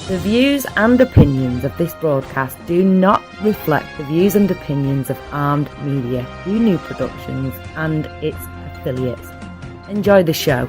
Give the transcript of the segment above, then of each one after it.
The views and opinions of this broadcast do not reflect the views and opinions of Armed Media, New Productions and its affiliates. Enjoy the show.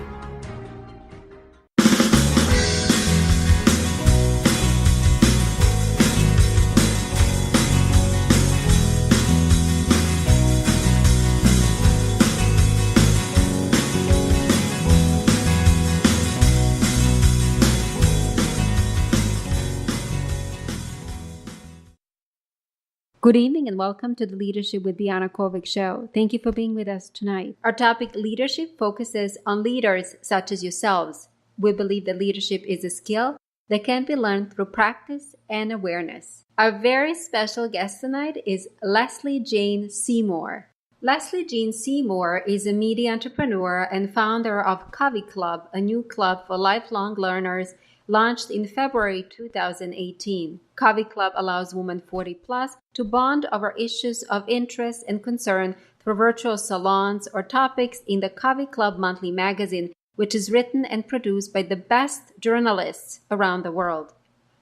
Good evening and welcome to the Leadership with Biana Kovic show. Thank you for being with us tonight. Our topic, leadership, focuses on leaders such as yourselves. We believe that leadership is a skill that can be learned through practice and awareness. Our very special guest tonight is Lesley Jane Seymour. Lesley Jane Seymour is a media entrepreneur and founder of CoveyClub, a new club for lifelong learners launched in February 2018. CoveyClub allows women 40 plus to bond over issues of interest and concern through virtual salons or topics in the CoveyClub monthly magazine, which is written and produced by the best journalists around the world.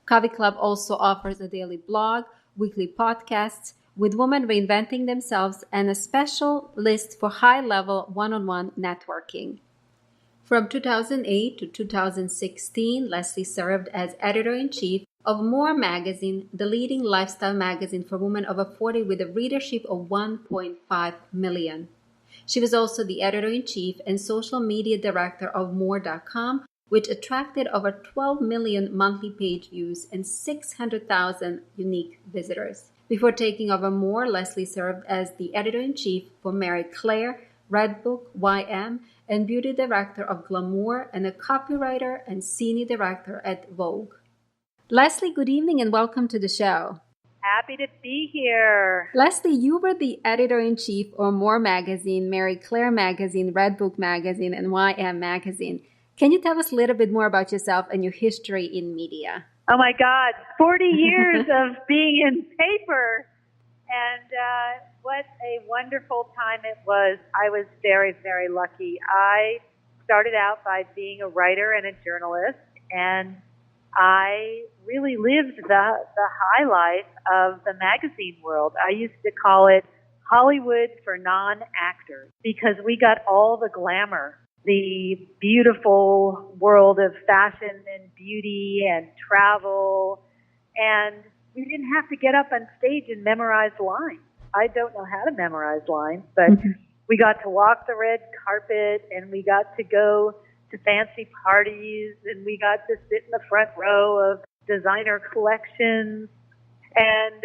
CoveyClub also offers a daily blog, weekly podcasts with women reinventing themselves, and a special list for high-level one-on-one networking. From 2008 to 2016, Lesley served as editor-in-chief of More magazine, the leading lifestyle magazine for women over 40 with a readership of 1.5 million. She was also the editor-in-chief and social media director of More.com, which attracted over 12 million monthly page views and 600,000 unique visitors. Before taking over More, Lesley served as the editor-in-chief for Mary Claire, Redbook, YM, and beauty director of Glamour, and a copywriter and senior director at Vogue. Lesley, good evening and welcome to the show. Happy to be here. Lesley, you were the editor-in-chief of More magazine, Mary Claire magazine, Redbook magazine, and YM magazine. Can you tell us a little bit more about yourself and your history in media? Oh my God, 40 years of being in paper. And what a wonderful time it was. I was very, very lucky. I started out by being a writer and a journalist, and I really lived the high life of the magazine world. I used to call it Hollywood for non-actors because we got all the glamour, the beautiful world of fashion and beauty and travel, and we didn't have to get up on stage and memorize lines. I don't know how to memorize lines, but we got to walk the red carpet, and we got to go to fancy parties, and we got to sit in the front row of designer collections. And,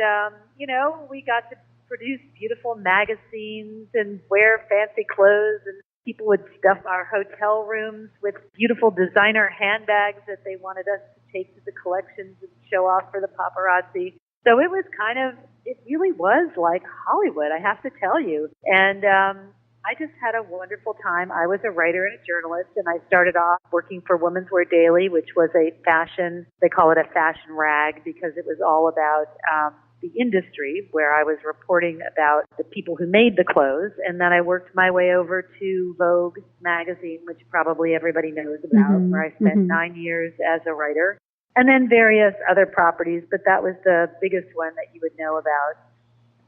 we got to produce beautiful magazines and wear fancy clothes, and people would stuff our hotel rooms with beautiful designer handbags that they wanted us to take to the collections and show off for the paparazzi. So it really was like Hollywood, I have to tell you. And I just had a wonderful time. I was a writer and a journalist, and I started off working for Women's Wear Daily, which was a fashion, they call it a fashion rag because it was all about the industry, where I was reporting about the people who made the clothes. And then I worked my way over to Vogue magazine, which probably everybody knows about, where I spent 9 years as a writer. And then various other properties, but that was the biggest one that you would know about.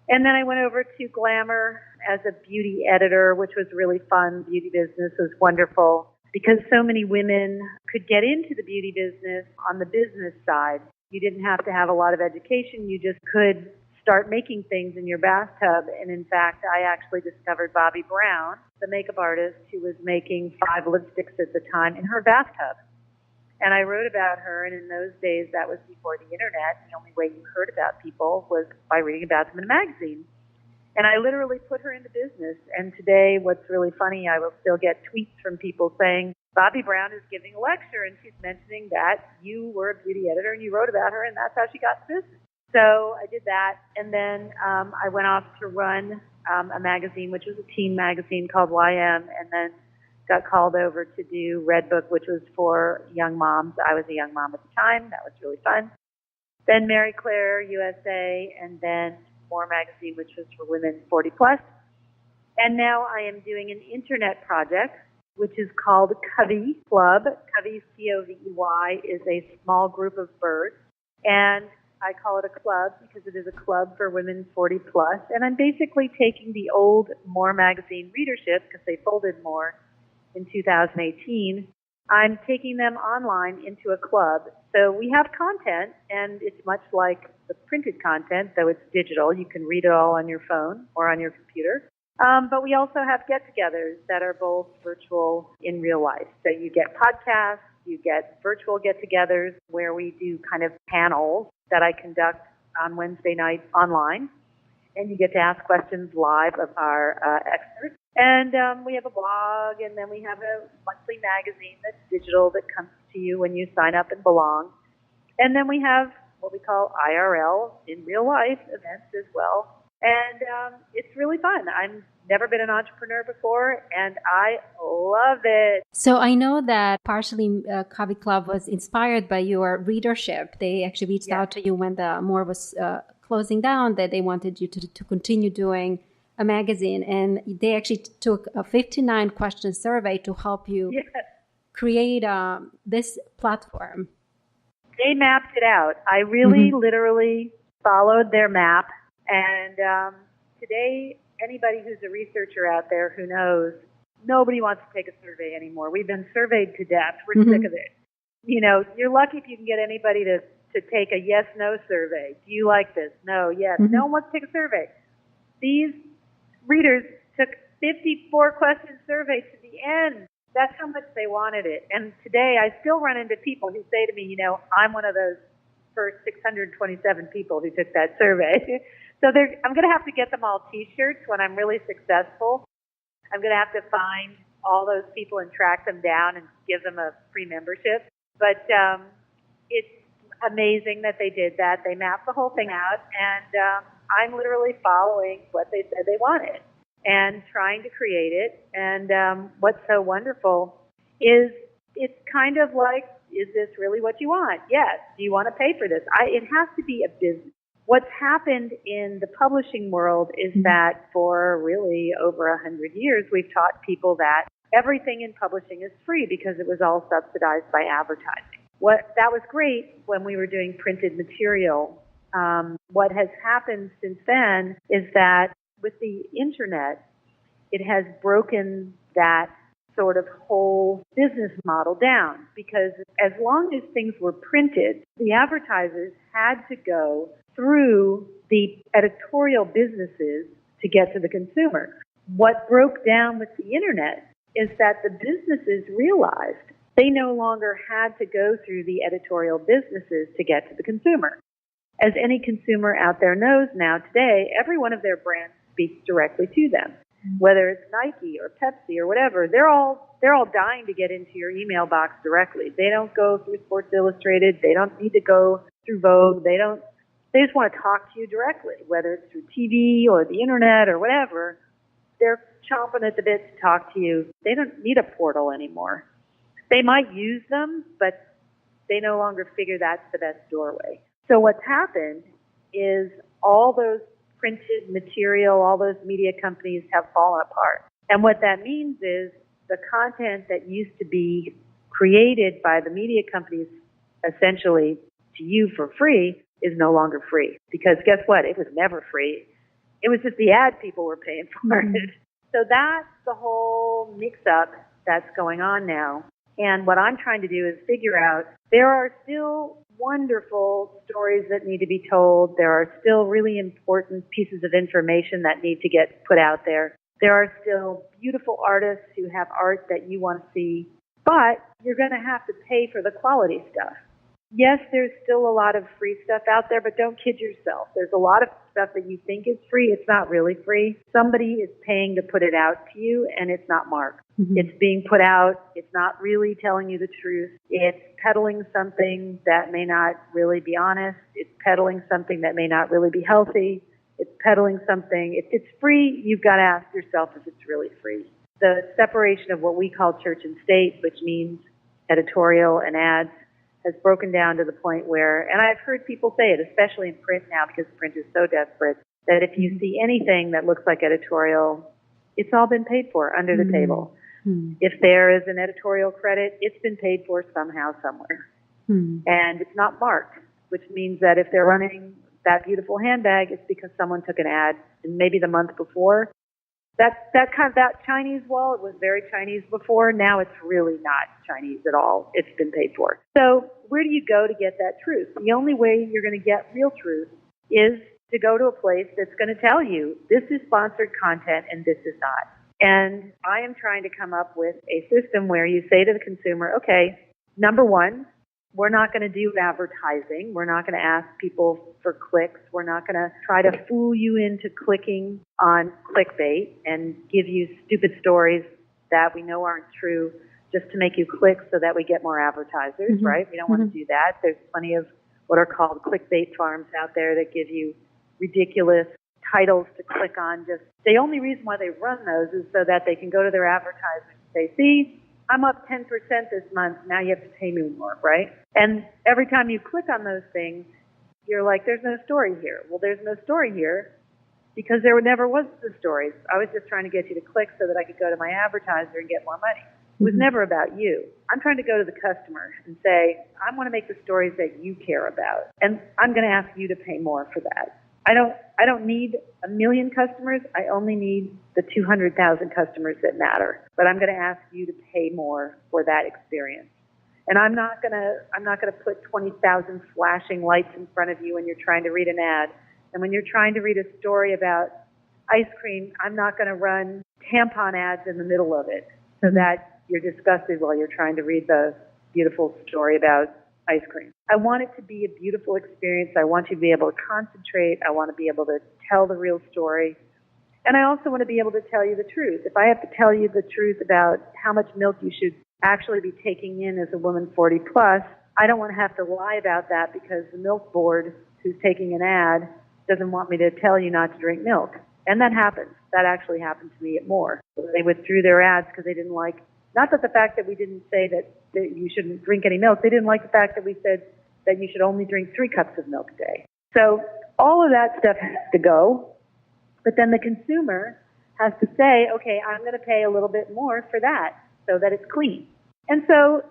And then I went over to Glamour as a beauty editor, which was really fun. Beauty business was wonderful because so many women could get into the beauty business on the business side. You didn't have to have a lot of education. You just could start making things in your bathtub. And in fact, I actually discovered Bobbi Brown, the makeup artist who was making 5 lipsticks at the time, in her bathtub. And I wrote about her, and in those days, that was before the internet. The only way you heard about people was by reading about them in a magazine. And I literally put her into business. And today, what's really funny, I will still get tweets from people saying, Bobbi Brown is giving a lecture, and she's mentioning that you were a beauty editor and you wrote about her, and that's how she got the business. So I did that, and then I went off to run a magazine, which was a teen magazine called YM, and then got called over to do Redbook, which was for young moms. I was a young mom at the time. That was really fun. Then Mary Claire USA, and then More magazine, which was for women 40 plus. And now I am doing an internet project which is called CoveyClub. Covey, C-O-V-E-Y, is a small group of birds. And I call it a club because it is a club for women 40 plus. And I'm basically taking the old More magazine readership, because they folded More in 2018. I'm taking them online into a club. So we have content, and it's much like the printed content, though it's digital. You can read it all on your phone or on your computer. But we also have get-togethers that are both virtual in real life. So you get podcasts, you get virtual get-togethers where we do kind of panels that I conduct on Wednesday night online. And you get to ask questions live of our experts. And we have a blog, and then we have a monthly magazine that's digital that comes to you when you sign up and belong. And then we have what we call IRL, in real life, events as well. And it's really fun. I've never been an entrepreneur before, and I love it. So I know that partially CoveyClub was inspired by your readership. They actually reached out to you when the More was closing down, that they wanted you to continue doing a magazine. And they actually took a 59-question survey to help you create this platform. They mapped it out. I really literally followed their map. And today, anybody who's a researcher out there who knows, nobody wants to take a survey anymore. We've been surveyed to death. We're sick of it. You know, you're lucky if you can get anybody to take a yes-no survey. Do you like this? No, yes. No one wants to take a survey. These readers took 54-question survey to the end. That's how much they wanted it. And today, I still run into people who say to me, you know, I'm one of those first 627 people who took that survey. So I'm going to have to get them all T-shirts when I'm really successful. I'm going to have to find all those people and track them down and give them a free membership. But it's amazing that they did that. They mapped the whole thing out, and I'm literally following what they said they wanted and trying to create it. And what's so wonderful is it's kind of like, is this really what you want? Yes. Do you want to pay for this? It has to be a business. What's happened in the publishing world is that for really over 100 years, we've taught people that everything in publishing is free because it was all subsidized by advertising. That was great when we were doing printed material. What has happened since then is that with the internet, it has broken that sort of whole business model down, because as long as things were printed, the advertisers had to go through the editorial businesses to get to the consumer. What broke down with the internet is that the businesses realized they no longer had to go through the editorial businesses to get to the consumer. As any consumer out there knows now today, every one of their brands speaks directly to them. Whether it's Nike or Pepsi or whatever, they're all dying to get into your email box directly. They don't go through Sports Illustrated. They don't need to go through Vogue. They just want to talk to you directly, whether it's through TV or the internet or whatever. They're chomping at the bit to talk to you. They don't need a portal anymore. They might use them, but they no longer figure that's the best doorway. So what's happened is all those printed material, all those media companies have fallen apart. And what that means is the content that used to be created by the media companies essentially to you for free is no longer free. Because guess what? It was never free. It was just the ad people were paying for it. So that's the whole mix-up that's going on now. And what I'm trying to do is figure out there are still wonderful stories that need to be told. There are still really important pieces of information that need to get put out there. There are still beautiful artists who have art that you want to see, but you're going to have to pay for the quality stuff. Yes, there's still a lot of free stuff out there, but don't kid yourself. There's a lot of stuff that you think is free. It's not really free. Somebody is paying to put it out to you, and it's not marked. It's being put out. It's not really telling you the truth. It's peddling something that may not really be honest. It's peddling something that may not really be healthy. It's peddling something. If it's free, you've got to ask yourself if it's really free. The separation of what we call church and state, which means editorial and ads, has broken down to the point where, and I've heard people say it, especially in print now because print is so desperate, that if you see anything that looks like editorial, it's all been paid for under the table. If there is an editorial credit, it's been paid for somehow, somewhere. And it's not marked, which means that if they're running that beautiful handbag, it's because someone took an ad, and maybe the month before. That Chinese wall, it was very Chinese before. Now it's really not Chinese at all. It's been paid for. So where do you go to get that truth? The only way you're going to get real truth is to go to a place that's going to tell you this is sponsored content and this is not. And I am trying to come up with a system where you say to the consumer, okay, number one, we're not going to do advertising. We're not going to ask people for clicks. We're not going to try to fool you into clicking on clickbait and give you stupid stories that we know aren't true just to make you click so that we get more advertisers, right? We don't want to do that. There's plenty of what are called clickbait farms out there that give you ridiculous titles to click on. Just the only reason why they run those is so that they can go to their advertisers and say, see, I'm up 10% this month. Now you have to pay me more, right? And every time you click on those things, you're like, there's no story here. Well, there's no story here because there never was the stories. I was just trying to get you to click so that I could go to my advertiser and get more money. It was never about you. I'm trying to go to the customer and say, I want to make the stories that you care about, and I'm going to ask you to pay more for that. I don't need 1 million customers. I only need the 200,000 customers that matter. But I'm going to ask you to pay more for that experience. And I'm not going to put 20,000 flashing lights in front of you when you're trying to read an ad. And when you're trying to read a story about ice cream, I'm not going to run tampon ads in the middle of it so that you're disgusted while you're trying to read the beautiful story about ice cream. I want it to be a beautiful experience. I want you to be able to concentrate. I want to be able to tell the real story. And I also want to be able to tell you the truth. If I have to tell you the truth about how much milk you should actually be taking in as a woman 40 plus, I don't want to have to lie about that because the milk board who's taking an ad doesn't want me to tell you not to drink milk. And that happens. That actually happened to me at Moore. They withdrew their ads because they didn't like, not that the fact that we didn't say that you shouldn't drink any milk, they didn't like the fact that we said that you should only drink 3 cups of milk a day. So all of that stuff has to go, but then the consumer has to say, okay, I'm going to pay a little bit more for that so that it's clean. And so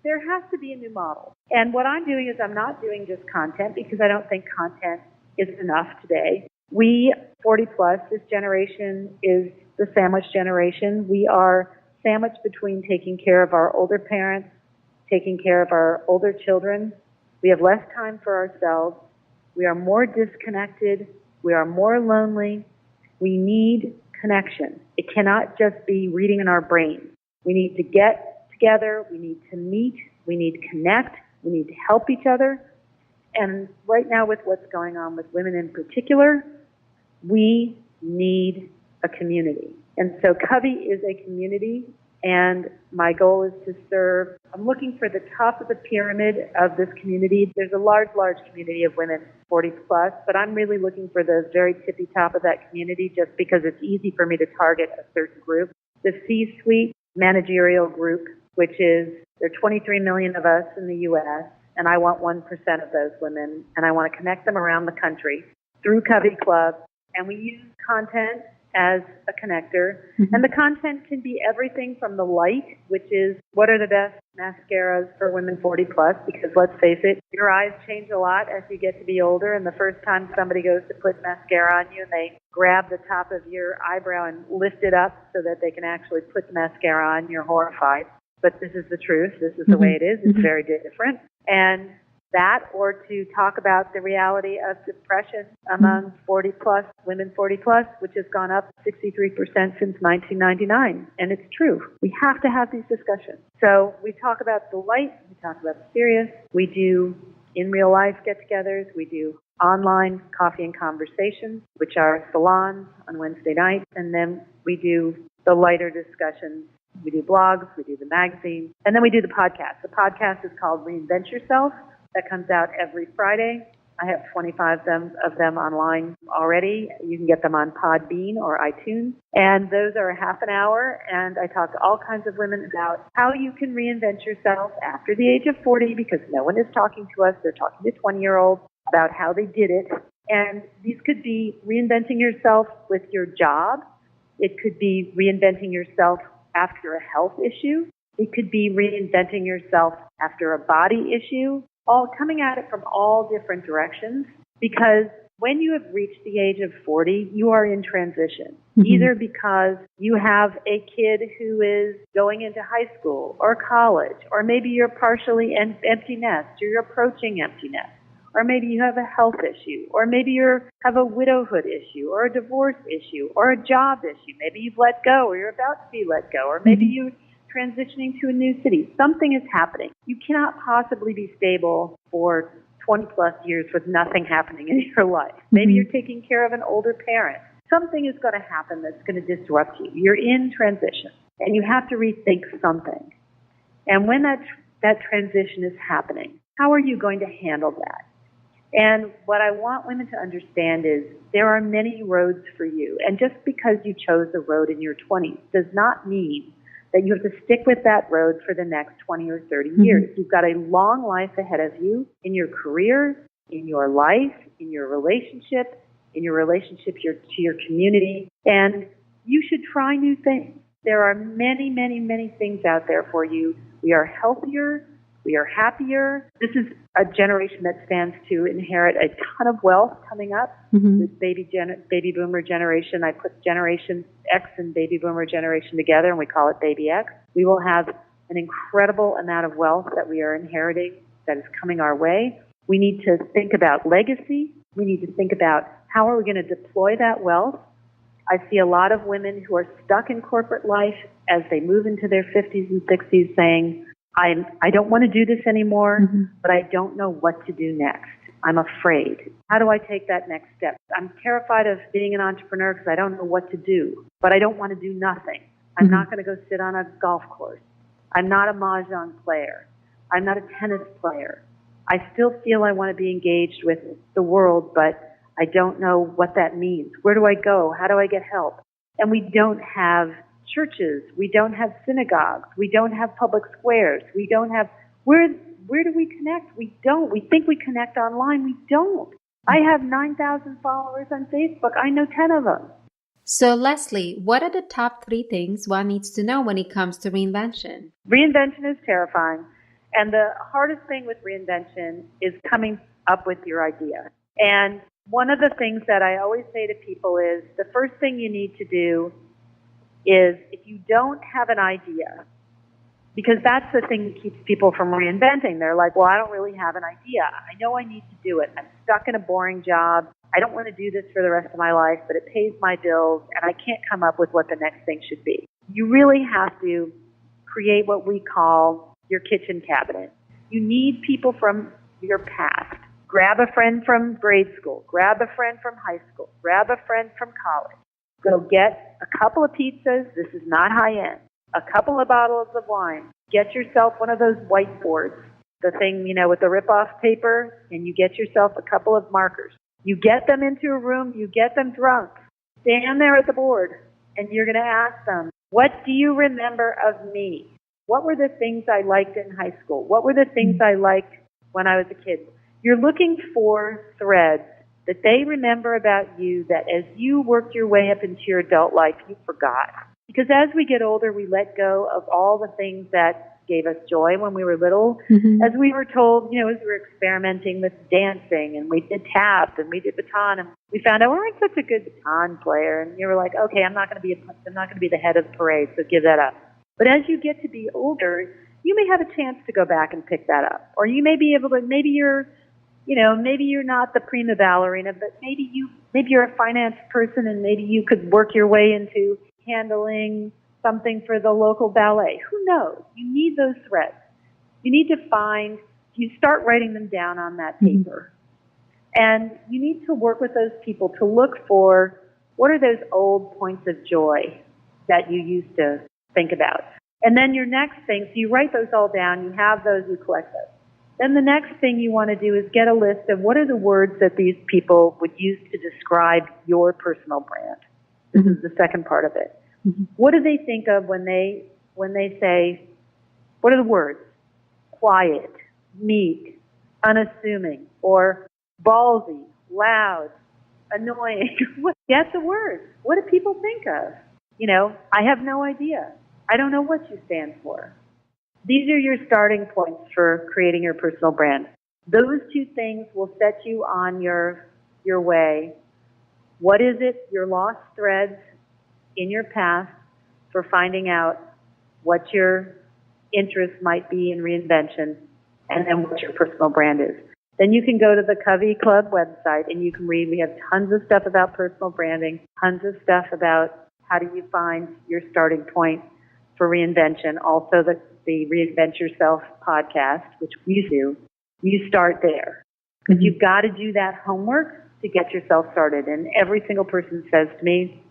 there has to be a new model. And what I'm doing is I'm not doing just content because I don't think content is enough today. We, 40 plus, this generation is the sandwich generation. We are sandwiched between taking care of our older parents, taking care of our older children. We have less time for ourselves. We are more disconnected. We are more lonely. We need connection. It cannot just be reading in our brains. We need to get together. We need to meet. We need to connect. We need to help each other. And right now with what's going on with women in particular, we need a community. And so Covey is a community, and my goal is to serve. I'm looking for the top of the pyramid of this community. There's a large community of women 40 plus, but I'm really looking for the very tippy top of that community just because it's easy for me to target a certain group. The C-suite managerial group, which is, there are 23 million of us in the U.S., and I want 1% of those women, and I want to connect them around the country through CoveyClub. And we use content as a connector. And the content can be everything from the light, which is what are the best mascaras for women 40 plus, because let's face it, your eyes change a lot as you get to be older, and the first time somebody goes to put mascara on you and they grab the top of your eyebrow and lift it up so that they can actually put the mascara on, you're horrified. But this is the truth. This is the way it is. It's very different. And that, or to talk about the reality of depression among 40 plus, women 40 plus, which has gone up 63% since 1999. And it's true. We have to have these discussions. So we talk about the light, we talk about the serious, we do in real life get-togethers, we do online coffee and conversations, which are salons on Wednesday nights, and then we do the lighter discussions. We do blogs, we do the magazine, and then we do the podcast. The podcast is called Reinvent Yourself. That comes out every Friday. I have 25 of them online already. You can get them on Podbean or iTunes. And those are a half an hour, and I talk to all kinds of women about how you can reinvent yourself after the age of 40, because no one is talking to us. They're talking to 20-year-olds about how they did it. And these could be reinventing yourself with your job. It could be reinventing yourself after a health issue. It could be reinventing yourself after a body issue, all coming at it from all different directions, because when you have reached the age of 40, you are in transition, either because you have a kid who is going into high school or college, or maybe you're partially empty nest, or you're approaching empty nest, or maybe you have a health issue, or maybe you have a widowhood issue, or a divorce issue, or a job issue. Maybe you've let go, or you're about to be let go, or maybe you're transitioning to a new city. Something is happening. You cannot possibly be stable for 20 plus years with nothing happening in your life. Maybe you're taking care of an older parent. Something is going to happen that's going to disrupt you. You're in transition, and you have to rethink something. And when that transition is happening, how are you going to handle that? And what I want women to understand is there are many roads for you. And just because you chose a road in your 20s does not mean that you have to stick with that road for the next 20 or 30 years. You've got a long life ahead of you in your career, in your life, in your relationship to your community, and you should try new things. There are many, many, many things out there for you. We are healthier. We are happier. This is a generation that stands to inherit a ton of wealth coming up. This baby boomer generation, I put Generation X and baby boomer generation together, and we call it Baby X. We will have an incredible amount of wealth that we are inheriting that is coming our way. We need to think about legacy. We need to think about how are we going to deploy that wealth. I see a lot of women who are stuck in corporate life as they move into their 50s and 60s saying, I don't want to do this anymore, but I don't know what to do next. I'm afraid. How do I take that next step? I'm terrified of being an entrepreneur because I don't know what to do, but I don't want to do nothing. I'm not going to go sit on a golf course. I'm not a mahjong player. I'm not a tennis player. I still feel I want to be engaged with the world, but I don't know what that means. Where do I go? How do I get help? And we don't have churches. We don't have synagogues. We don't have public squares. We don't have, where do we connect? We don't. We think we connect online. We don't. I have 9,000 followers on Facebook. I know 10 of them. So, Lesley, what are the top 3 things one needs to know when it comes to reinvention? Reinvention is terrifying. And the hardest thing with reinvention is coming up with your idea. And one of the things that I always say to people is the first thing you need to do is if you don't have an idea, because that's the thing that keeps people from reinventing. They're like, well, I don't really have an idea. I know I need to do it. I'm stuck in a boring job. I don't want to do this for the rest of my life, but it pays my bills, and I can't come up with what the next thing should be. You really have to create what we call your kitchen cabinet. You need people from your past. Grab a friend from grade school. Grab a friend from high school. Grab a friend from college. Go get a couple of pizzas. This is not high end. A couple of bottles of wine. Get yourself one of those whiteboards, the thing, with the rip-off paper, and you get yourself a couple of markers. You get them into a room. You get them drunk. Stand there at the board, and you're going to ask them, what do you remember of me? What were the things I liked in high school? What were the things I liked when I was a kid? You're looking for threads that they remember about you that as you worked your way up into your adult life, you forgot. Because as we get older, we let go of all the things that gave us joy when we were little. As we were told, as we were experimenting with dancing, and we did tap, and we did baton, and we found out we weren't such a good baton player. And you were like, okay, I'm not going to be the head of the parade, so give that up. But as you get to be older, you may have a chance to go back and pick that up. Or you may be able to, maybe you're not the prima ballerina, but maybe you're a finance person, and maybe you could work your way into handling something for the local ballet. Who knows? You need those threads. You need to you start writing them down on that paper. And you need to work with those people to look for what are those old points of joy that you used to think about. And then your next thing, so you write those all down, you have those, you collect those. Then the next thing you want to do is get a list of what are the words that these people would use to describe your personal brand. This is the second part of it. What do they think of when they say, what are the words? Quiet, meek, unassuming, or ballsy, loud, annoying. Get the words. What do people think of? I have no idea. I don't know what you stand for. These are your starting points for creating your personal brand. Those two things will set you on your way. What is it, your lost threads in your past for finding out what your interest might be in reinvention, and then what your personal brand is. Then you can go to the CoveyClub website and you can read. We have tons of stuff about personal branding, tons of stuff about how do you find your starting point for reinvention. Also the Reinvent Yourself podcast, which we do. You start there. Because you've got to do that homework to get yourself started. And every single person says to me,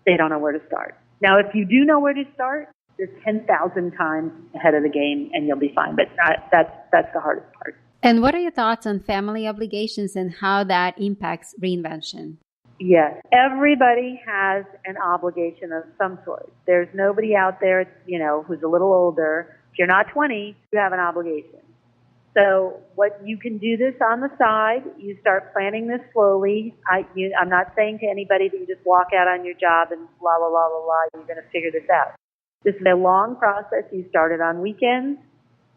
they don't know where to start. Now, if you do know where to start, you're 10,000 times ahead of the game and you'll be fine. But that's the hardest part. And what are your thoughts on family obligations and how that impacts reinvention? Yes. Everybody has an obligation of some sort. There's nobody out there, who's a little older. If you're not 20, you have an obligation. So what you can do this on the side, you start planning this slowly. I'm not saying to anybody that you just walk out on your job and blah, blah, blah, blah, blah, you're going to figure this out. This is a long process. You start it on weekends.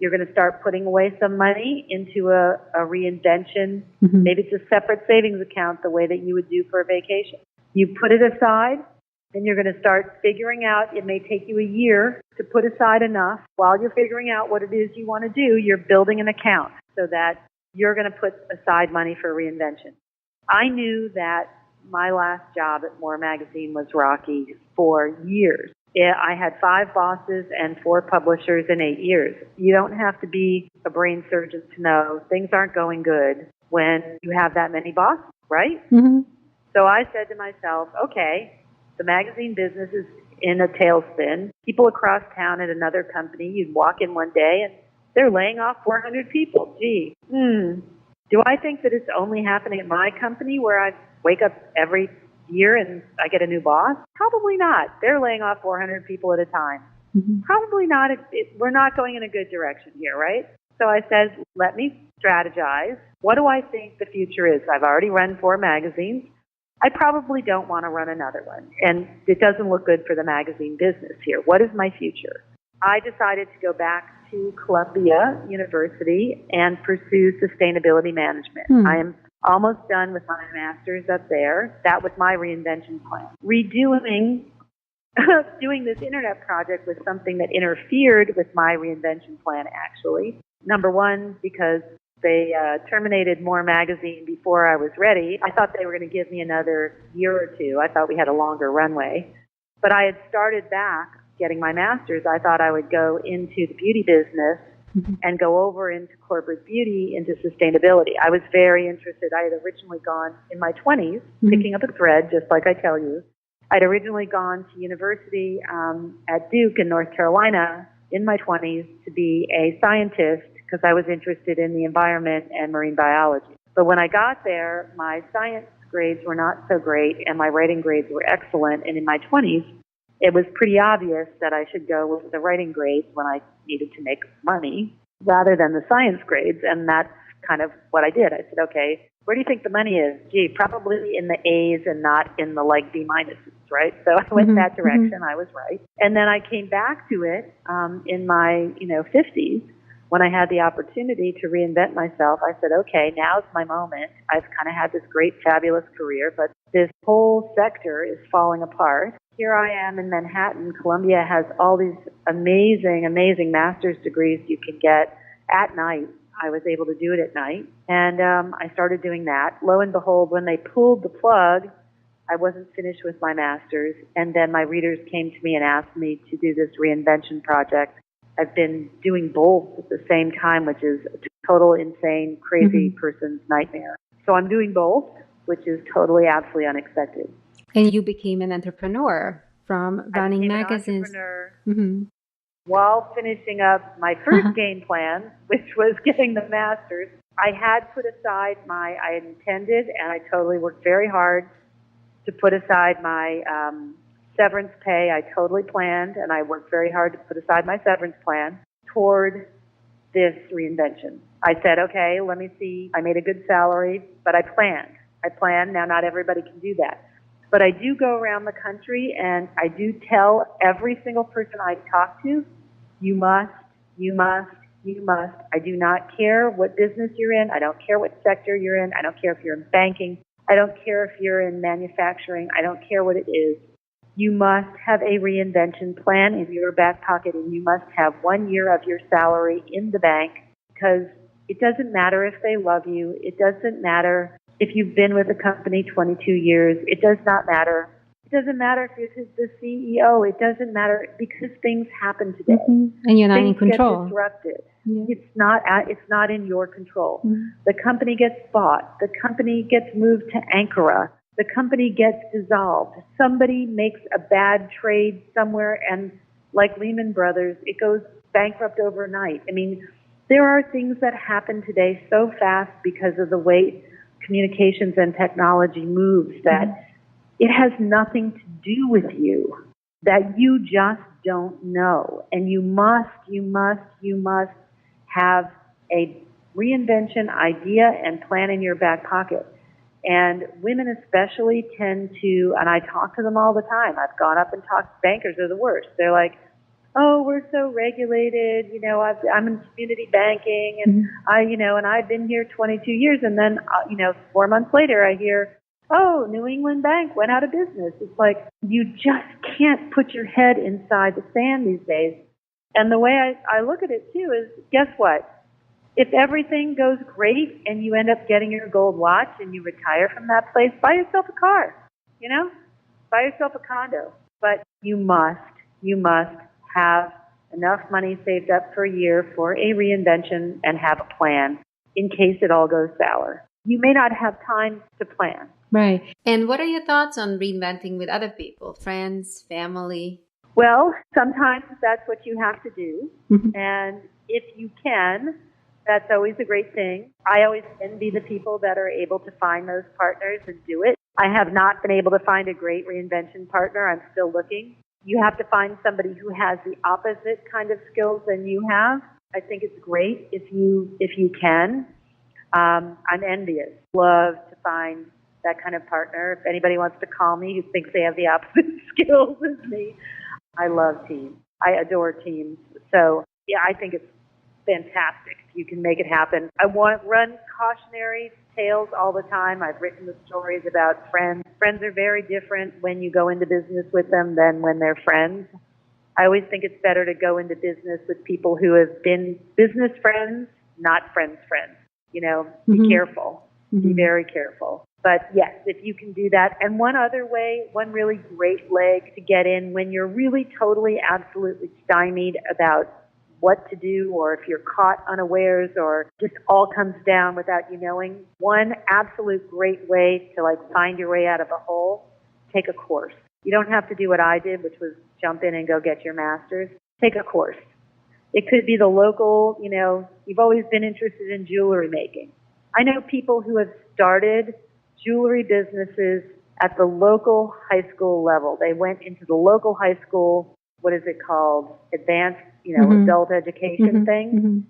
You're going to start putting away some money into a reinvention. Mm-hmm. Maybe it's a separate savings account the way that you would do for a vacation. You put it aside, and you're going to start figuring out. It may take you a year to put aside enough. While you're figuring out what it is you want to do, you're building an account so that you're going to put aside money for reinvention. I knew that my last job at More Magazine was rocky for years. I had 5 bosses and 4 publishers in 8 years. You don't have to be a brain surgeon to know things aren't going good when you have that many bosses, right? Mm-hmm. So I said to myself, okay, the magazine business is in a tailspin. People across town at another company, you'd walk in one day and they're laying off 400 people. Gee, do I think that it's only happening at my company where I wake up every year and I get a new boss? Probably not. They're laying off 400 people at a time. Mm-hmm. Probably not. We're not going in a good direction here, right? So I said, let me strategize. What do I think the future is? I've already run 4 magazines. I probably don't want to run another one. And it doesn't look good for the magazine business here. What is my future? I decided to go back to Columbia University and pursue sustainability management. I am almost done with my master's up there. That was my reinvention plan. Doing this internet project was something that interfered with my reinvention plan, actually. Number one, because they terminated More Magazine before I was ready. I thought they were going to give me another year or two. I thought we had a longer runway. But I had started back getting my master's. I thought I would go into the beauty business and go over into corporate beauty, into sustainability. I was very interested. I had originally gone in my 20s, picking up a thread, just like I tell you. I'd originally gone to university at Duke in North Carolina in my 20s to be a scientist because I was interested in the environment and marine biology. But when I got there, my science grades were not so great and my writing grades were excellent. And in my 20s, it was pretty obvious that I should go with the writing grades when I needed to make money rather than the science grades. And that's kind of what I did. I said, okay, where do you think the money is? Gee, probably in the A's and not in the B minuses, right? So I went that direction. I was right. And then I came back to it in my 50s when I had the opportunity to reinvent myself. I said, okay, now's my moment. I've kind of had this great, fabulous career, but this whole sector is falling apart. Here I am in Manhattan. Columbia has all these amazing, amazing master's degrees you can get at night. I was able to do it at night, and I started doing that. Lo and behold, when they pulled the plug, I wasn't finished with my master's, and then my readers came to me and asked me to do this reinvention project. I've been doing both at the same time, which is a total insane, crazy person's nightmare. So I'm doing both, which is totally, absolutely unexpected. And you became an entrepreneur from running magazines. While finishing up my first game plan, which was getting the master's. I had put aside I intended, and I totally worked very hard to put aside my severance pay. I totally planned, and I worked very hard to put aside my severance plan toward this reinvention. I said, okay, let me see. I made a good salary, but I planned. Now, not everybody can do that. But I do go around the country and I do tell every single person I talk to, you must, you must, you must. I do not care what business you're in. I don't care what sector you're in. I don't care if you're in banking. I don't care if you're in manufacturing. I don't care what it is. You must have a reinvention plan in your back pocket, and you must have 1 year of your salary in the bank, because it doesn't matter if they love you. It doesn't matter if you've been with a company 22 years. It does not matter. It doesn't matter if you're the CEO. It doesn't matter, because things happen today. Mm-hmm. And you're not things in control. Get disrupted. Yeah. It's not in your control. Mm-hmm. The company gets bought. The company gets moved to Ankara. The company gets dissolved. Somebody makes a bad trade somewhere, and like Lehman Brothers, it goes bankrupt overnight. I mean, there are things that happen today so fast because of the way communications and technology moves that it has nothing to do with you, that you just don't know. And you must have a reinvention idea and plan in your back pocket. And women especially tend to, and I talk to them all the time. I've gone up and talked, bankers are the worst. They're like, oh, we're so regulated, I'm in community banking, and and I've been here 22 years, and then, 4 months later I hear, oh, New England Bank went out of business. It's like, you just can't put your head inside the sand these days. And the way I look at it too is, guess what? If everything goes great and you end up getting your gold watch and you retire from that place, buy yourself a car, buy yourself a condo. But you must have enough money saved up for a year for a reinvention and have a plan in case it all goes sour. You may not have time to plan. Right. And what are your thoughts on reinventing with other people, friends, family? Well, sometimes that's what you have to do. Mm-hmm. And if you can, that's always a great thing. I always envy the people that are able to find those partners and do it. I have not been able to find a great reinvention partner. I'm still looking. You have to find somebody who has the opposite kind of skills than you have. I think it's great if you can. I'm envious. Love to find that kind of partner. If anybody wants to call me who thinks they have the opposite skills as me, I love teams. I adore teams. So, yeah, I think it's fantastic if you can make it happen. I run cautionary tales all the time. I've written the stories about friends. Friends are very different when you go into business with them than when they're friends. I always think it's better to go into business with people who have been business friends, not friends. Be careful. Be very careful. But yes, if you can do that. And one other way, one really great leg to get in when you're really totally, absolutely stymied about what to do, or if you're caught unawares or just all comes down without you knowing, one absolute great way to find your way out of a hole, take a course. You don't have to do what I did, which was jump in and go get your master's. Take a course. It could be the local, you've always been interested in jewelry making. I know people who have started jewelry businesses at the local high school level. They went into the local high school, what is it called? Advanced, adult education thing.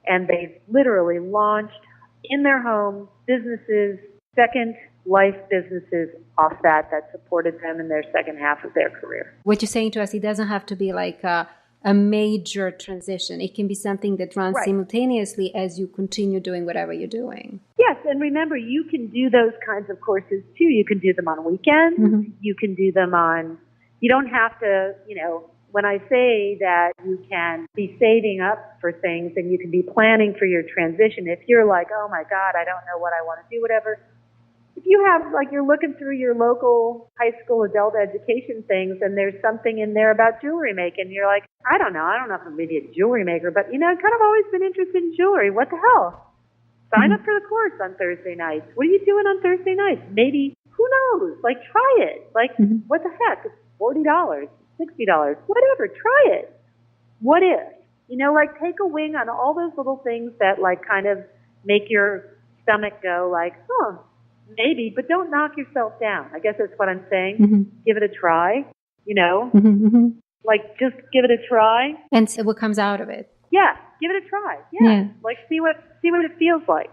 And they literally launched in their home businesses, second life businesses off that supported them in their second half of their career. What you're saying to us, it doesn't have to be like a major transition. It can be something that runs simultaneously as you continue doing whatever you're doing. Yes, and remember, you can do those kinds of courses too. You can do them on weekends. You can do them you don't have to, when I say that you can be saving up for things and you can be planning for your transition, if you're like, oh my God, I don't know what I want to do, whatever. If you have, you're looking through your local high school adult education things and there's something in there about jewelry making, you're like, I don't know if I'm going to be a jewelry maker, but, I've kind of always been interested in jewelry. What the hell? Sign up for the course on Thursday nights. What are you doing on Thursday nights? Maybe, who knows? Try it. What the heck? It's $40, $60, whatever. Try it. What if? Take a wing on all those little things that, kind of make your stomach go maybe, but don't knock yourself down. I guess that's what I'm saying. Give it a try, just give it a try. And see what comes out of it. Yeah, give it a try. Yeah. See what it feels like.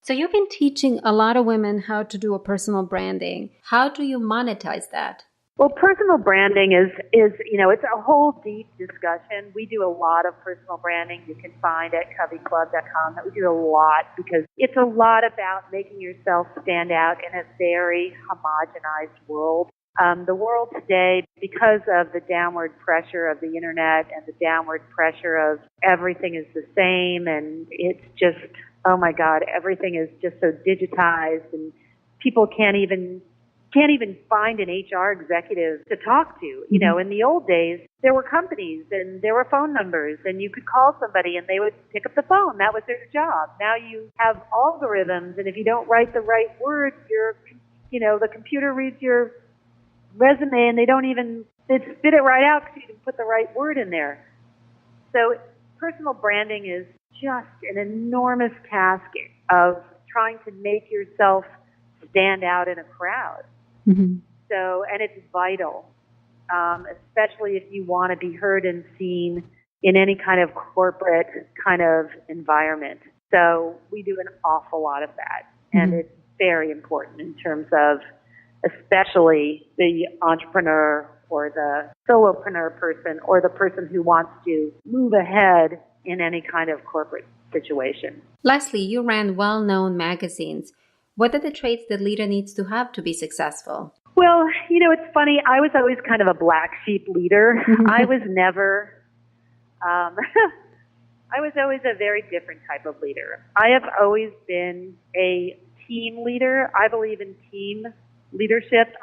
So you've been teaching a lot of women how to do a personal branding. How do you monetize that? Well, personal branding is it's a whole deep discussion. We do a lot of personal branding. You can find at CoveyClub.com that we do a lot because it's a lot about making yourself stand out in a very homogenized world. The world today, because of the downward pressure of the internet and the downward pressure of everything is the same, and it's just, oh my God, everything is just so digitized, and people can't even find an HR executive to talk to. You know, in the old days, there were companies and there were phone numbers, and you could call somebody and they would pick up the phone. That was their job. Now you have algorithms, and if you don't write the right words, the computer reads your resume and they spit it right out because you didn't put the right word in there. So personal branding is just an enormous task of trying to make yourself stand out in a crowd. So, and it's vital, especially if you want to be heard and seen in any kind of corporate kind of environment. So we do an awful lot of that, and it's very important in terms of especially the entrepreneur or the solopreneur person or the person who wants to move ahead in any kind of corporate situation. Lesley, you ran well-known magazines. What are the traits that leader needs to have to be successful? Well, it's funny. I was always kind of a black sheep leader. I was never, I was always a very different type of leader. I have always been a team leader. I believe in team leadership.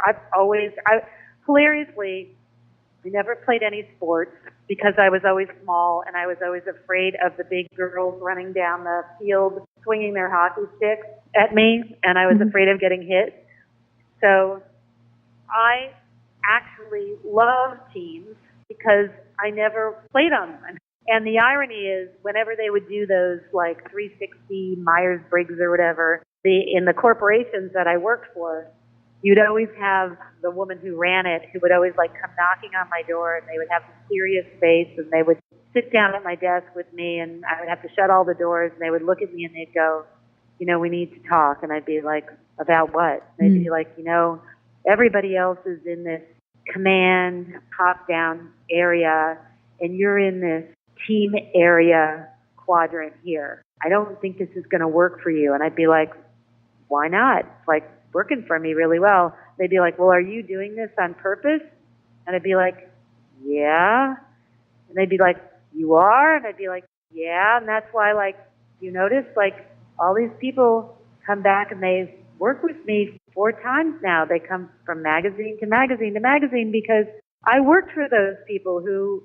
Hilariously, I never played any sports because I was always small and I was always afraid of the big girls running down the field swinging their hockey sticks at me, and I was afraid of getting hit. So I actually love teams because I never played on one. And the irony is, whenever they would do those like 360 Myers-Briggs or whatever, in the corporations that I worked for, you'd always have the woman who ran it who would always like come knocking on my door, and they would have a serious face, and they would sit down at my desk with me, and I would have to shut all the doors, and they would look at me and they'd go, we need to talk. And I'd be like, about what? And they'd be like, everybody else is in this command, top-down area, and you're in this team area quadrant here. I don't think this is going to work for you. And I'd be like, why not? It's like working for me really well. They'd be like, well, are you doing this on purpose? And I'd be like, yeah. And they'd be like, you are? And I'd be like, yeah. And that's why, you notice, all these people come back and they work with me 4 times now. They come from magazine to magazine to magazine because I worked for those people who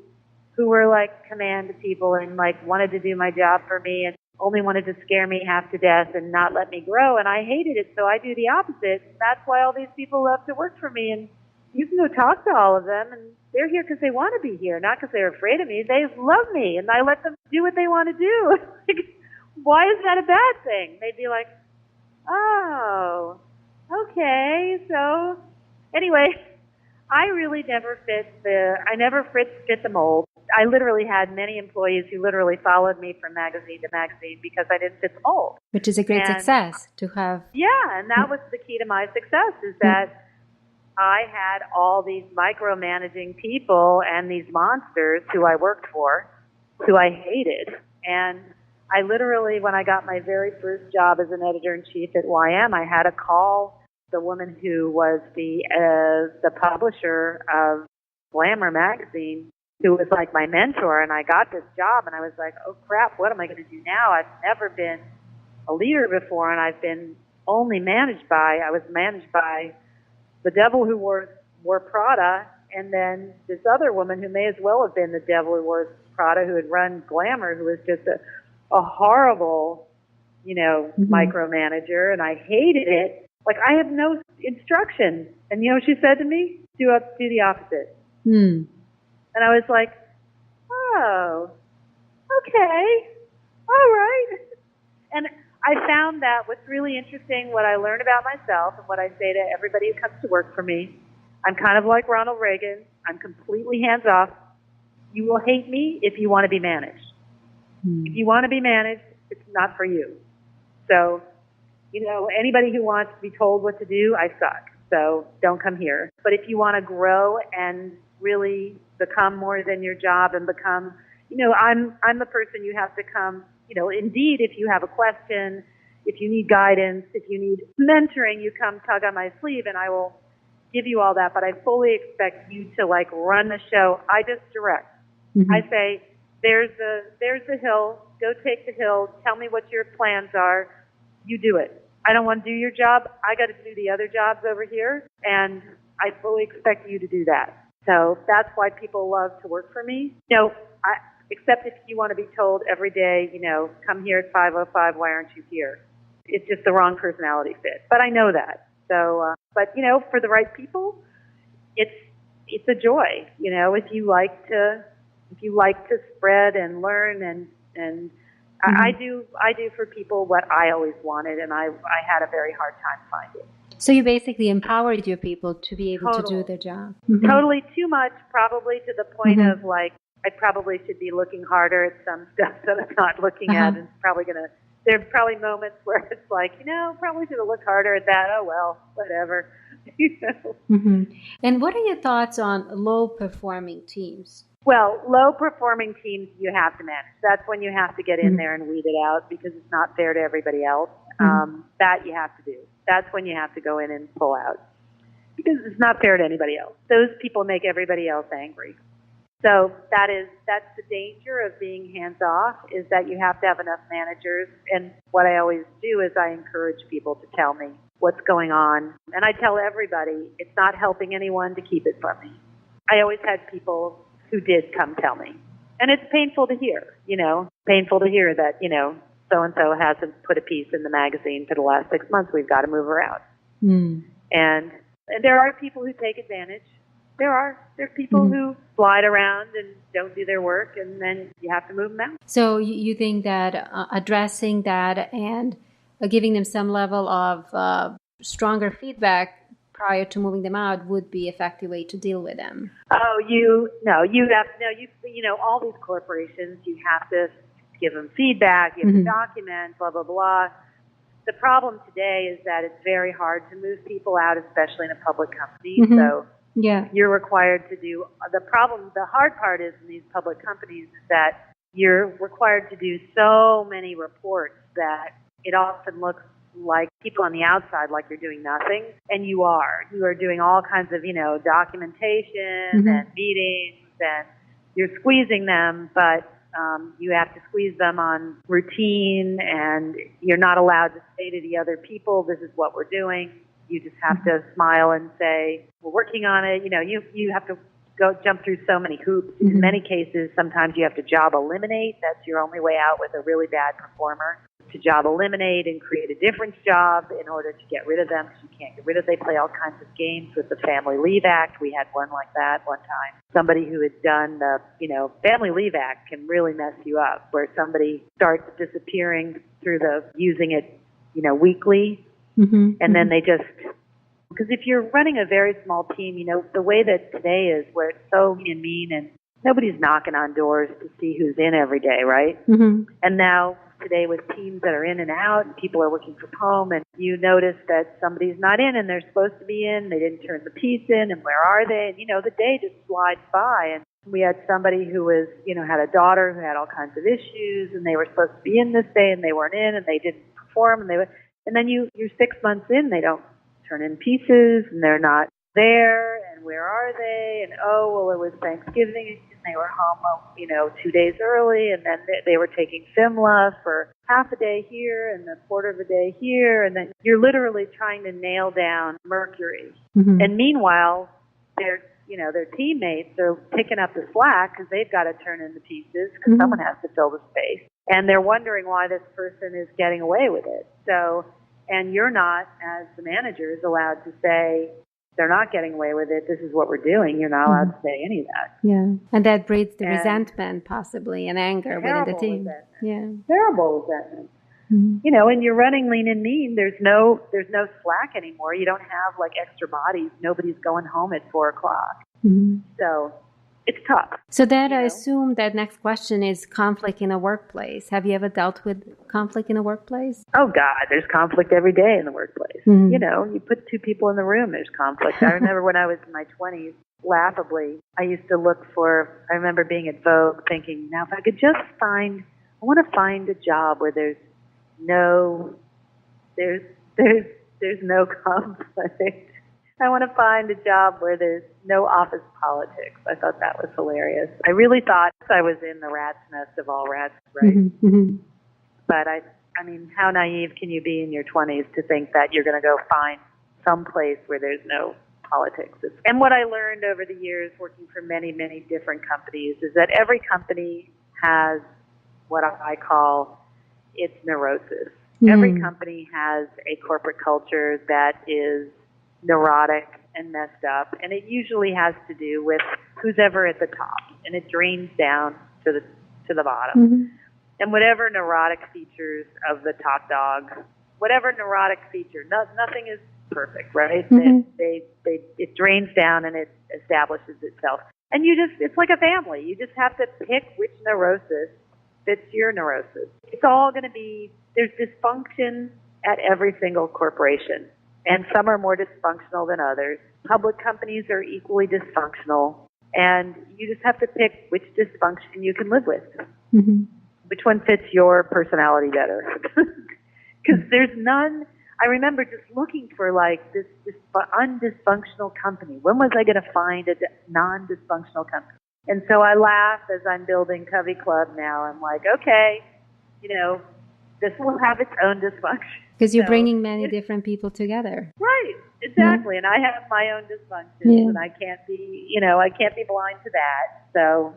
were like command people and wanted to do my job for me and only wanted to scare me half to death and not let me grow. And I hated it, so I do the opposite. And that's why all these people love to work for me. And you can go talk to all of them, and they're here because they want to be here, not because they're afraid of me. They love me, and I let them do what they want to do. Why is that a bad thing? They'd be like, oh, okay. So anyway, I really never fit the mold. I literally had many employees who literally followed me from magazine to magazine because I didn't fit the mold. Which is a great success to have. Yeah, and that was the key to my success, is that I had all these micromanaging people and these monsters who I worked for, who I hated. And I literally, when I got my very first job as an editor-in-chief at YM, I had to call the woman who was the publisher of Glamour magazine, who was like my mentor, and I got this job, and I was like, oh crap, what am I going to do now? I've never been a leader before, and I was managed by the devil who wore Prada, and then this other woman who may as well have been the devil who wore Prada, who had run Glamour, who was just a horrible, micromanager, and I hated it. I have no instruction. And you know what she said to me? Do the opposite. And I was like, oh, okay, all right. And I found that what's really interesting, what I learned about myself and what I say to everybody who comes to work for me, I'm kind of like Ronald Reagan. I'm completely hands-off. You will hate me if you want to be managed. If you want to be managed, it's not for you. So, anybody who wants to be told what to do, I suck. So don't come here. But if you want to grow and really become more than your job and become, I'm the person you have to come, indeed, if you have a question, if you need guidance, if you need mentoring, you come tug on my sleeve and I will give you all that. But I fully expect you to run the show. I just direct. Mm-hmm. I say, there's the hill. Go take the hill. Tell me what your plans are. You do it. I don't want to do your job. I got to do the other jobs over here, and I fully expect you to do that. So that's why people love to work for me. Except if you want to be told every day, come here at 5:05. Why aren't you here? It's just the wrong personality fit. But I know that. So, for the right people, it's a joy. If you like to spread and learn and mm-hmm. I do for people what I always wanted, and I had a very hard time finding. So you basically empowered your people to be able to do their job. Mm-hmm. Totally too much, probably to the point mm-hmm. of I probably should be looking harder at some stuff that I'm not looking at, and there are probably moments where it's probably should have looked harder at that. Oh well, whatever. Mm-hmm. And what are your thoughts on low-performing teams? Well, low-performing teams you have to manage. That's when you have to get in mm-hmm. there and weed it out because it's not fair to everybody else. Mm-hmm. That you have to do. That's when you have to go in and pull out because it's not fair to anybody else. Those people make everybody else angry. So that's the danger of being hands-off is that you have to have enough managers. And what I always do is I encourage people to tell me what's going on. And I tell everybody it's not helping anyone to keep it from me. I always had people who did come tell me. And it's painful to hear, painful to hear that, so-and-so hasn't put a piece in the magazine for the last 6 months. We've got to move her out. Mm. And there are people who take advantage. There's people mm-hmm. who slide around and don't do their work, and then you have to move them out. So you think that addressing that and giving them some level of stronger feedback prior to moving them out would be an effective way to deal with them? Oh, all these corporations, you have to give them feedback, you have mm-hmm. to document, blah, blah, blah. The problem today is that it's very hard to move people out, especially in a public company. Mm-hmm. So yeah, you're required to do the hard part is in these public companies is that you're required to do so many reports that it often looks like people on the outside like you're doing nothing, and you are doing all kinds of documentation mm-hmm. and meetings, and you're squeezing them, but you have to squeeze them on routine, and you're not allowed to say to the other people, this is what we're doing. You just have to smile and say, we're working on it. You have to jump through so many hoops. Mm-hmm. In many cases, sometimes you have to job eliminate. That's your only way out with a really bad performer. To job eliminate and create a different job in order to get rid of them, because you can't get rid of them. They play all kinds of games with the Family Leave Act. We had one like that one time. Somebody who had done the, Family Leave Act can really mess you up, where somebody starts disappearing through using it, weekly. Mm-hmm. And then they because if you're running a very small team, the way that today is where it's so mean and nobody's knocking on doors to see who's in every day, right? Mm-hmm. And now today with teams that are in and out, and people are working from home, and you notice that somebody's not in and they're supposed to be in, they didn't turn the piece in, and where are they? And, the day just slides by. And we had somebody who was, had a daughter who had all kinds of issues, and they were supposed to be in this day, and they weren't in, and they didn't perform, and then you're 6 months in, they don't turn in pieces, and they're not there, and where are they? And it was Thanksgiving, and they were home, 2 days early, and then they were taking FMLA for half a day here and a quarter of a day here, and then you're literally trying to nail down mercury. Mm-hmm. And meanwhile, their teammates are picking up the slack because they've got to turn in the pieces because mm-hmm. someone has to fill the space. And they're wondering why this person is getting away with it. So, and you're not, as the managers, allowed to say, they're not getting away with it, this is what we're doing. You're not allowed mm-hmm. to say any of that. Yeah. And that breeds the resentment, possibly, and anger within the team. Resentment. Yeah. Terrible resentment. Mm-hmm. And you're running lean and mean. There's no slack anymore. You don't have extra bodies. Nobody's going home at 4:00. Mm-hmm. So it's tough. So that I assume that next question is conflict in a workplace. Have you ever dealt with conflict in a workplace? Oh God, there's conflict every day in the workplace. Mm-hmm. You know, you put two people in the room, there's conflict. I remember when I was in my 20s, laughably, I remember being at Vogue thinking, now if I could just I want to find a job where there's no conflict. I want to find a job where there's no office politics. I thought that was hilarious. I really thought I was in the rat's nest of all rats, right? Mm-hmm. Mm-hmm. But I mean, how naive can you be in your 20s to think that you're going to go find some place where there's no politics? And what I learned over the years working for many, many different companies is that every company has what I call its neurosis. Mm-hmm. Every company has a corporate culture that is neurotic and messed up, and it usually has to do with who's ever at the top, and it drains down to the bottom. Mm-hmm. And whatever neurotic features of the top dog, whatever neurotic feature, nothing is perfect, right? Mm-hmm. It drains down and it establishes itself. And it's like a family. You just have to pick which neurosis fits your neurosis. It's all going to be, there's dysfunction at every single corporation. And some are more dysfunctional than others. Public companies are equally dysfunctional. And you just have to pick which dysfunction you can live with. Mm-hmm. Which one fits your personality better? Because there's none. I remember just looking for like this undysfunctional company. When was I going to find a non-dysfunctional company? And so I laugh as I'm building CoveyClub now. I'm like, okay, this will have its own dysfunction. Because you're bringing many different people together. Right, exactly. And I have my own dysfunctions, and I can't be blind to that. So,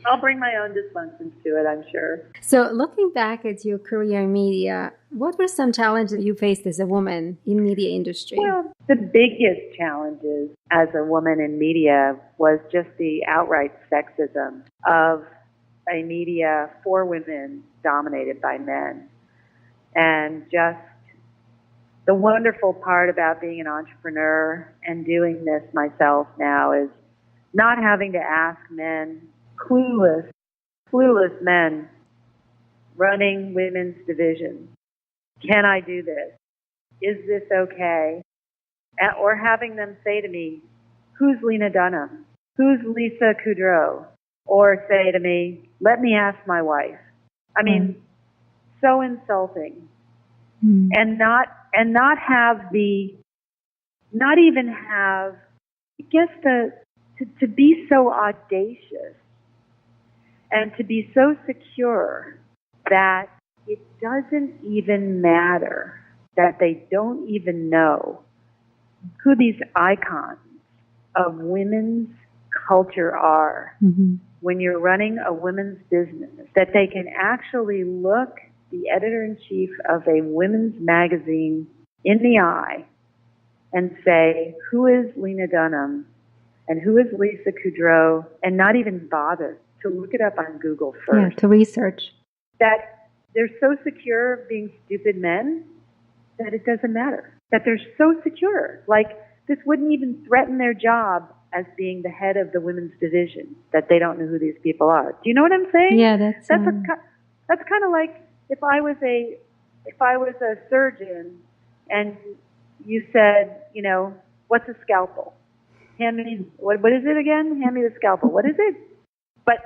I'll bring my own dysfunctions to it, I'm sure. So looking back at your career in media, what were some challenges you faced as a woman in media industry? Well, the biggest challenges as a woman in media was just the outright sexism of a media for women dominated by men. And just the wonderful part about being an entrepreneur and doing this myself now is not having to ask men, clueless men running women's divisions, can I do this? Is this okay? Or having them say to me, who's Lena Dunham? Who's Lisa Kudrow? Or say to me, let me ask my wife. I mean, so insulting. And not even have, I guess to be so audacious and to be so secure that it doesn't even matter, that they don't even know who these icons of women's culture are when you're running a women's business, that they can actually look the editor-in-chief of a women's magazine in the eye and say, who is Lena Dunham and who is Lisa Kudrow, and not even bother to look it up on Google first. Yeah, to research. That they're so secure of being stupid men that it doesn't matter. That they're so secure. Like, this wouldn't even threaten their job as being the head of the women's division, that they don't know who these people are. Do you know what I'm saying? Yeah, that's kind of like if I was a surgeon and you said, what's a scalpel? Hand me, what is it again? Hand me the scalpel. What is it? But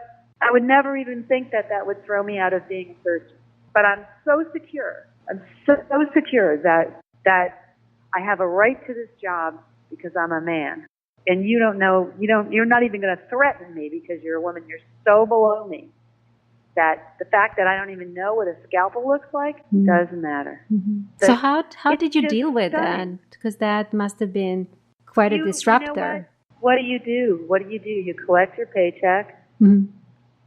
I would never even think that would throw me out of being a surgeon. But I'm so secure. I'm so secure that I have a right to this job because I'm a man. And you don't know, you're not even going to threaten me because you're a woman. You're so below me that the fact that I don't even know what a scalpel looks like doesn't matter. Mm-hmm. So how did you deal with that? Because that must have been quite a disruptor. What do you do? You collect your paycheck. Mm-hmm.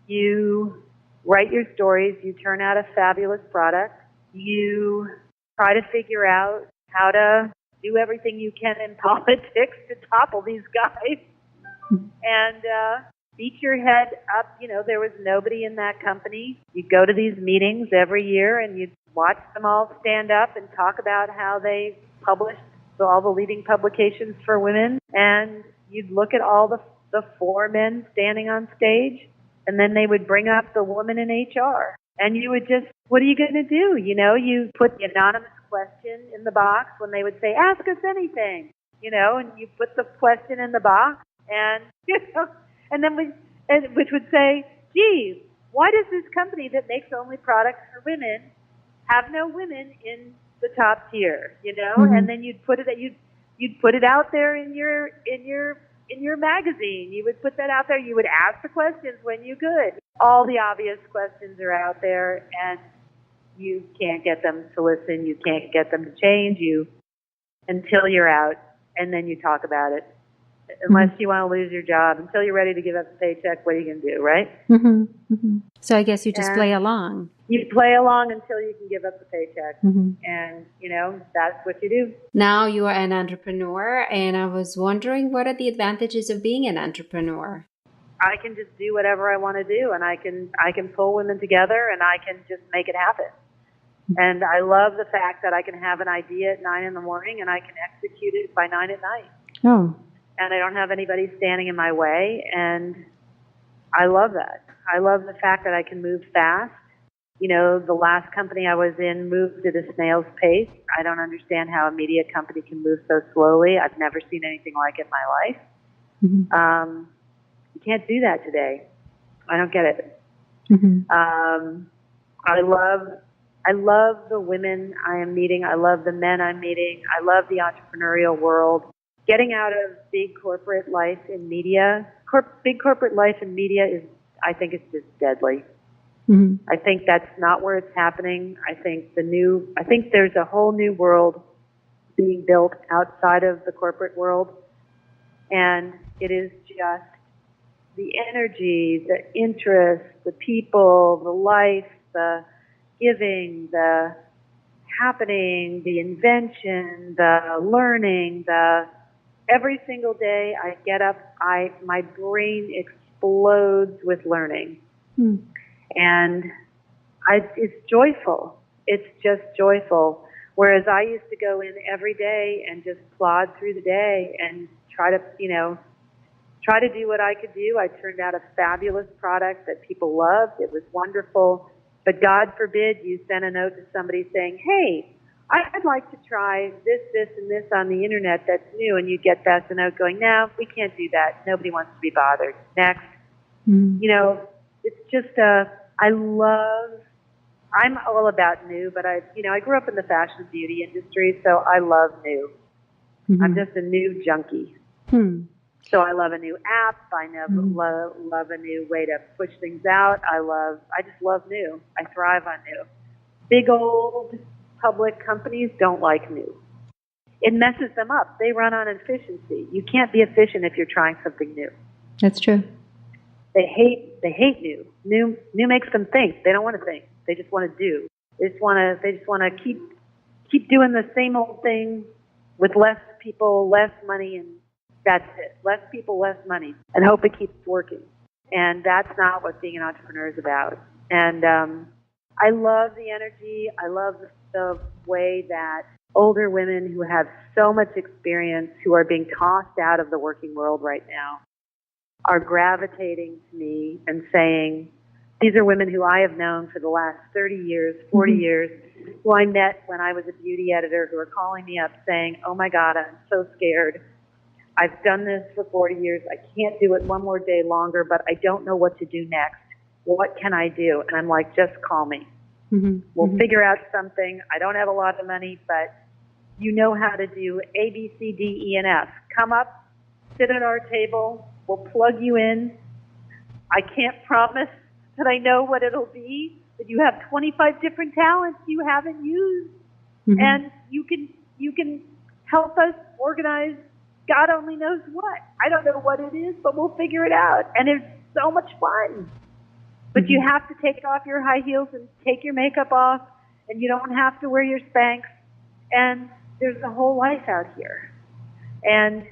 You write your stories. You turn out a fabulous product. You try to figure out how to do everything you can in politics to topple these guys. And beat your head up. There was nobody in that company. You go to these meetings every year and you watch them all stand up and talk about how they published all the leading publications for women. And you'd look at all the the 4 men standing on stage, and then they would bring up the woman in HR. And you would just, what are you going to do? You know, you put the anonymous question in the box when they would say, ask us anything, you know, and you put the question in the box, and, you know, and then which would say, geez, why does this company that makes only products for women have no women in the top tier, you know? Mm-hmm. And then you'd put it out there in your magazine. You would put that out there. You would ask the questions when you could. All the obvious questions are out there, and you can't get them to listen. You can't get them to change you until you're out, and then you talk about it. Unless you want to lose your job, until you're ready to give up the paycheck, what are you going to do, right? Mm-hmm. Mm-hmm. So I guess you just play along. You play along until you can give up the paycheck. Mm-hmm. And, you know, that's what you do. Now you are an entrepreneur, and I was wondering, what are the advantages of being an entrepreneur? I can just do whatever I want to do, and I can pull women together, and I can just make it happen. And I love the fact that I can have an idea at 9 in the morning, and I can execute it by 9 at night. Oh. And I don't have anybody standing in my way, and I love that. I love the fact that I can move fast. You know, the last company I was in moved at a snail's pace. I don't understand how a media company can move so slowly. I've never seen anything like it in my life. Mm-hmm. You can't do that today. I don't get it. Mm-hmm. I love the women I am meeting. I love the men I'm meeting. I love the entrepreneurial world. Getting out of big corporate life in media, big corporate life in media I think it's just deadly. Mm-hmm. I think that's not where it's happening. I think there's a whole new world being built outside of the corporate world, and it is just the energy, the interest, the people, the life, the giving, the happening, the invention, the learning, every single day I get up, my brain explodes with learning. And it's joyful. It's just joyful. Whereas I used to go in every day and just plod through the day and try to do what I could do. I turned out a fabulous product that people loved. It was wonderful. But God forbid you send a note to somebody saying, hey, I'd like to try this, and this on the internet that's new, and you get that note going, no, we can't do that. Nobody wants to be bothered. Next. Mm-hmm. You know, it's just I'm all about new, but I grew up in the fashion beauty industry, so I love new. Mm-hmm. I'm just a new junkie. So I love a new app. I love a new way to push things out. I just love new. I thrive on new. Big old public companies don't like new. It messes them up. They run on efficiency. You can't be efficient if you're trying something new. That's true. They hate new. New makes them think. They don't want to think. They just want to do. They just want to keep doing the same old thing with less people, less money, and that's it. Less people, less money, and hope it keeps working. And that's not what being an entrepreneur is about. And I love the energy. I love the way that older women who have so much experience, who are being tossed out of the working world right now, are gravitating to me and saying, these are women who I have known for the last 30 years, 40 years, who I met when I was a beauty editor, who are calling me up saying, oh my God, I'm so scared. I've done this for 40 years. I can't do it one more day longer, but I don't know what to do next. What can I do? And I'm like, just call me. Mm-hmm. We'll figure out something. I don't have a lot of money, but you know how to do A, B, C, D, E, and F. Come up, sit at our table. We'll plug you in. I can't promise that I know what it'll be, but you have 25 different talents you haven't used. Mm-hmm. And you can help us organize God only knows what. I don't know what it is, but we'll figure it out. And it's so much fun. But you have to take off your high heels and take your makeup off, and you don't have to wear your Spanx. And there's a whole life out here. And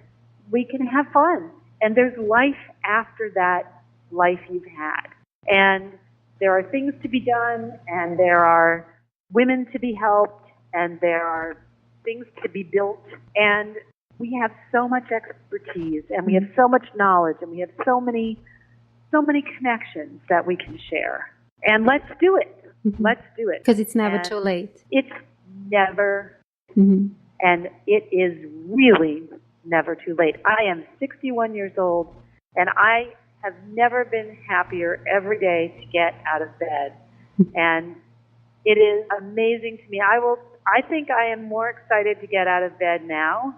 we can have fun. And there's life after that life you've had. And there are things to be done, and there are women to be helped, and there are things to be built. And we have so much expertise, and we have so much knowledge, and we have so many connections that we can share. And let's do it. Let's do it. Because it's never too late. It's never, and it is really never too late. I am 61 years old, and I have never been happier every day to get out of bed. And it is amazing to me. I think I am more excited to get out of bed now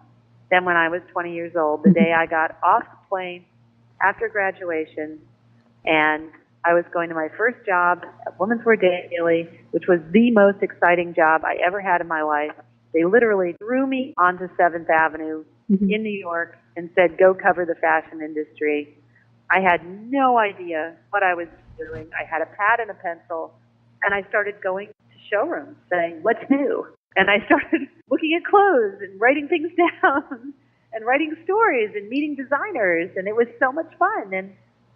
than when I was 20 years old, the day I got off the plane after graduation, and I was going to my first job at Women's Wear Daily, which was the most exciting job I ever had in my life. They literally threw me onto 7th Avenue in New York and said, go cover the fashion industry. I had no idea what I was doing. I had a pad and a pencil, and I started going to showrooms saying, what's new? And I started looking at clothes and writing things down and writing stories and meeting designers, and it was so much fun. And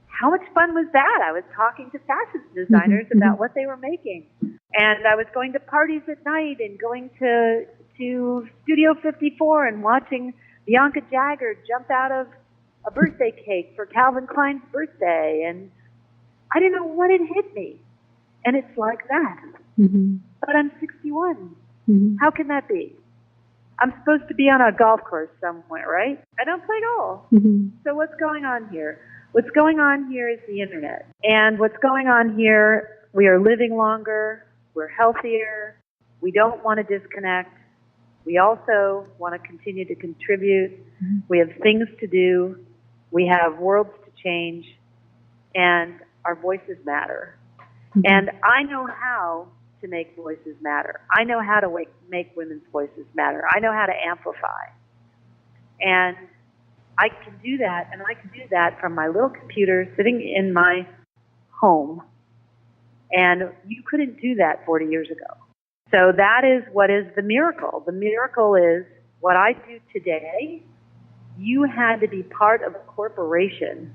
how much fun was that? I was talking to fashion designers about what they were making. And I was going to parties at night and going to Studio 54 and watching Bianca Jagger jump out of a birthday cake for Calvin Klein's birthday. And I didn't know what had hit me. And it's like that. But I'm 61. How can that be? I'm supposed to be on a golf course somewhere, right? I don't play golf. So what's going on here? What's going on here is the internet. And what's going on here, we are living longer, we're healthier, we don't want to disconnect. We also want to continue to contribute. We have things to do. We have worlds to change. And our voices matter. And I know how to make voices matter. I know how to make women's voices matter. I know how to amplify. And I can do that, and I can do that from my little computer sitting in my home. And you couldn't do that 40 years ago. So that is what is the miracle. The miracle is what I do today. You had to be part of a corporation,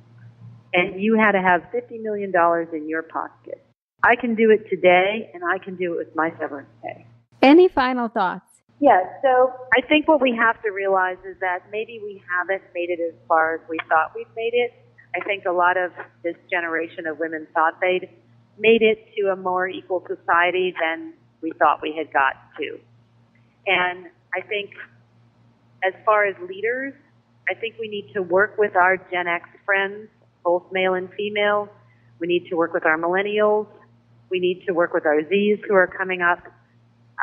and you had to have $50 million in your pocket. I can do it today, and I can do it with my severance pay. Any final thoughts? Yeah, so I think what we have to realize is that maybe we haven't made it as far as we thought we'd made it. I think a lot of this generation of women thought they'd made it to a more equal society than we thought we had got to. And I think as far as leaders, I think we need to work with our Gen X friends, both male and female. We need to work with our millennials. We need to work with our Zs who are coming up.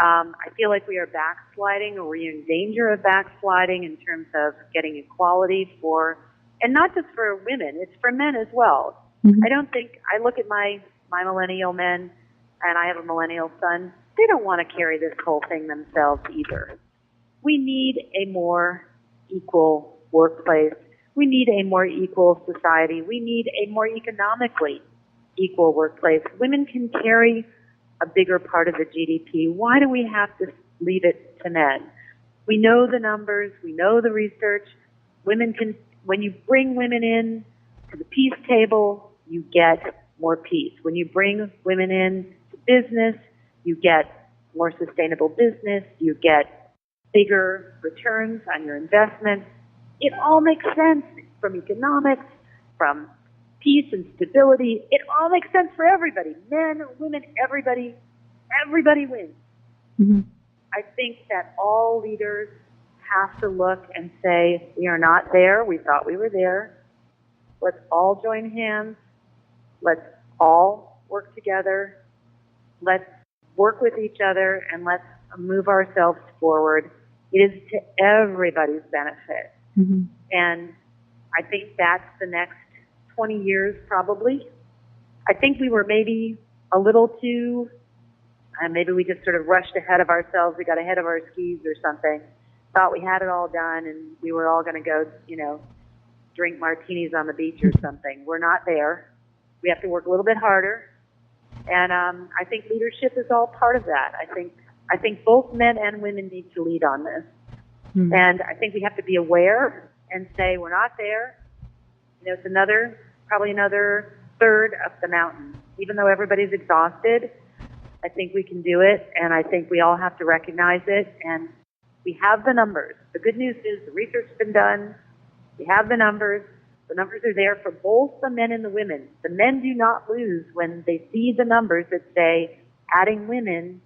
I feel like we are backsliding, or we're in danger of backsliding in terms of getting equality for, and not just for women, it's for men as well. I look at my millennial men, and I have a millennial son, they don't want to carry this whole thing themselves either. We need a more equal workplace. We need a more equal society. We need a more economically equal workplace. Women can carry a bigger part of the GDP. Why do we have to leave it to men? We know the numbers. We know the research. Women can, when you bring women in to the peace table, you get more peace. When you bring women in to business, you get more sustainable business. You get bigger returns on your investment. It all makes sense from economics, from peace and stability. It all makes sense for everybody. Men, women, everybody wins. I think that all leaders have to look and say, we are not there. We thought we were there. Let's all join hands. Let's all work together. Let's work with each other, and let's move ourselves forward. It is to everybody's benefit. And I think that's the next 20 years probably. I think we were maybe a little too, maybe we just sort of rushed ahead of ourselves. We got ahead of our skis or something. Thought we had it all done and we were all going to go, drink martinis on the beach or something. We're not there. We have to work a little bit harder. And I think leadership is all part of that. I think both men and women need to lead on this. And I think we have to be aware and say we're not there. It's probably another third up the mountain. Even though everybody's exhausted, I think we can do it, and I think we all have to recognize it, and We have the numbers. The good news is the research has been done. We have the numbers. The numbers are there for both the men and the women. The men do not lose when they see the numbers that say adding women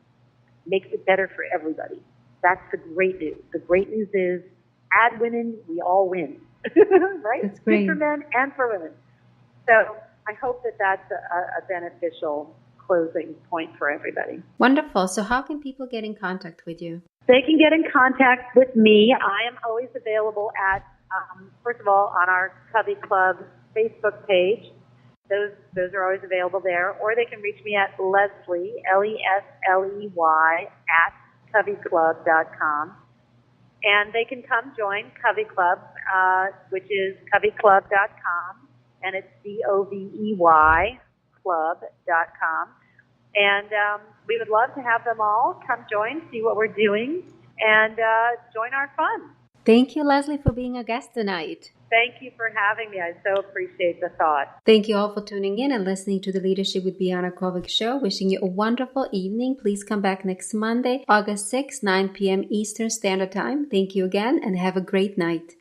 makes it better for everybody. That's the great news. The great news is add women, we all win. Right? That's great. Good for men and for women. So I hope that that's a beneficial closing point for everybody. Wonderful. So how can people get in contact with you? They can get in contact with me. I am always available at, first of all, on our CoveyClub Facebook page. Those are always available there. Or they can reach me at Lesley, Lesley, at CoveyClub.com. And they can come join CoveyClub, which is CoveyClub.com. And it's COVEY club.com. And we would love to have them all come join, see what we're doing, and join our fun. Thank you, Lesley, for being a guest tonight. Thank you for having me. I so appreciate the thought. Thank you all for tuning in and listening to the Leadership with Biana Kovic show. Wishing you a wonderful evening. Please come back next Monday, August 6, 9 p.m. Eastern Standard Time. Thank you again and have a great night.